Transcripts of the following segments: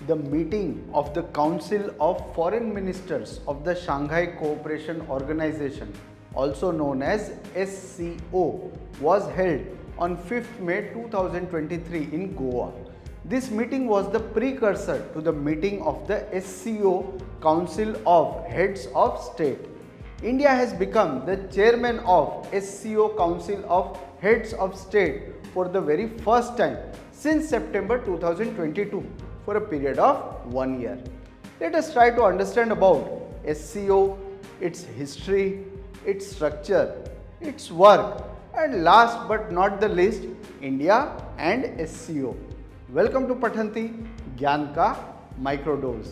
the meeting of the Council of Foreign Ministers of the Shanghai Cooperation Organization, also known as SCO, was held on 5th May 2023 in Goa. This meeting was the precursor to the meeting of the SCO Council of Heads of State. India has become the chairman of SCO Council of Heads of State for the very first time since September 2022 for a period of 1 year. Let us try to understand about SCO, its history, its structure, its work, and last but not the least, India and SCO. Welcome to Pathanti Gyan Ka Microdose.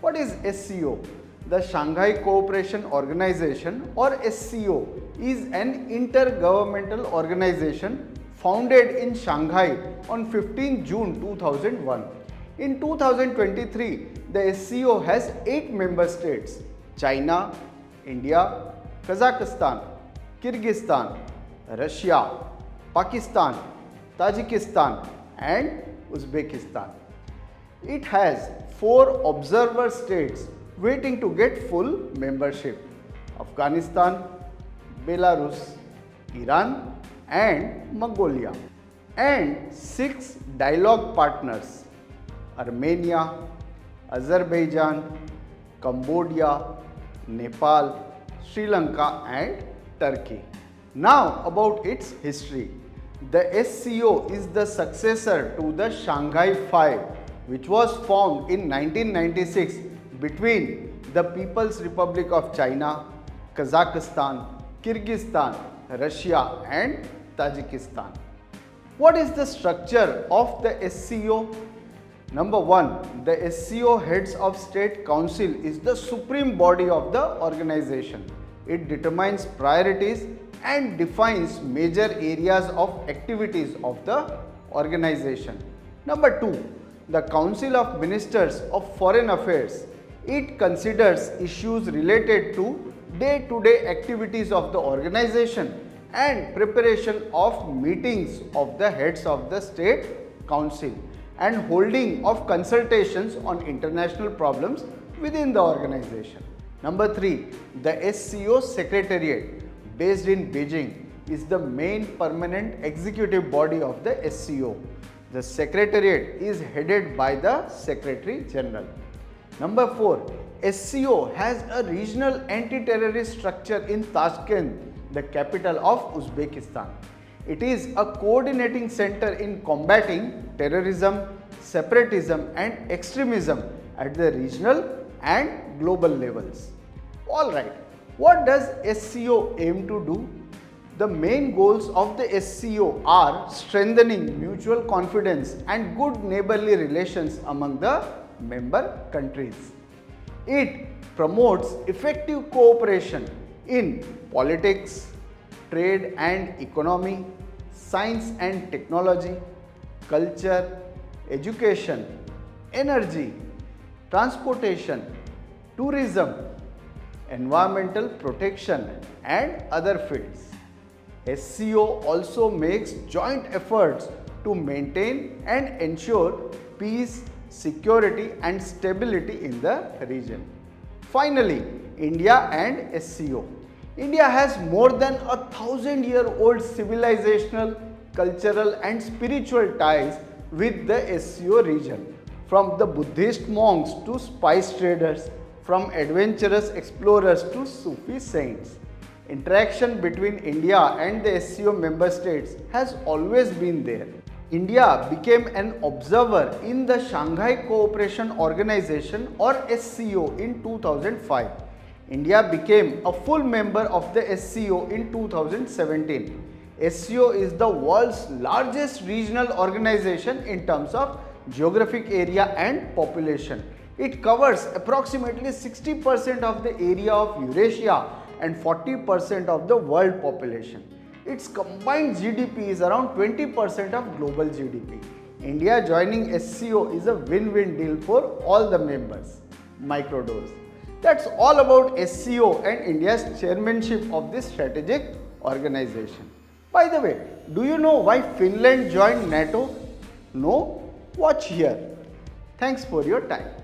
What is SCO? The Shanghai Cooperation Organization or SCO is an intergovernmental organization founded in Shanghai on 15 June 2001. In 2023, the SCO has 8 member states: China, India, Kazakhstan, Kyrgyzstan, Russia, Pakistan, Tajikistan and Uzbekistan. It has 4 observer states waiting to get full membership: Afghanistan, Belarus, Iran and Mongolia, and 6 dialogue partners: Armenia, Azerbaijan, Cambodia, Nepal, Sri Lanka and Turkey. Now about its history. The SCO is the successor to the Shanghai Five, which was formed in 1996 between the People's Republic of China, Kazakhstan, Kyrgyzstan, Russia and Tajikistan. What is the structure of the SCO? Number 1, the SCO Heads of State Council is the supreme body of the organization. It determines priorities and defines major areas of activities of the organization. Number 2, the Council of Ministers of Foreign Affairs. It considers issues related to day-to-day activities of the organization and preparation of meetings of the heads of the state council and holding of consultations on international problems within the organization. Number 3, the SCO Secretariat based in Beijing is the main permanent executive body of the SCO. The Secretariat is headed by the Secretary General. Number 4, SCO has a regional anti-terrorist structure in Tashkent, the capital of Uzbekistan. It is a coordinating center in combating terrorism, separatism and extremism at the regional and global levels. Alright, what does SCO aim to do? The main goals of the SCO are strengthening mutual confidence and good neighborly relations among the member countries. It promotes effective cooperation in politics, trade and economy, science and technology, culture, education, energy, transportation, tourism, environmental protection and other fields. SCO also makes joint efforts to maintain and ensure peace, security and stability in the region. Finally, India and SCO. India has more than 1,000-year-old civilizational, cultural and spiritual ties with the SCO region. From the Buddhist monks to spice traders, from adventurous explorers to Sufi saints. Interaction between India and the SCO member states has always been there. India became an observer in the Shanghai Cooperation Organization or SCO in 2005. India became a full member of the SCO in 2017. SCO is the world's largest regional organization in terms of geographic area and population. It covers approximately 60% of the area of Eurasia and 40% of the world population. Its combined GDP is around 20% of global GDP. India joining SCO is a win-win deal for all the members. Microdose. That's all about SCO and India's chairmanship of this strategic organization. By the way, do you know why Finland joined NATO? No? Watch here. Thanks for your time.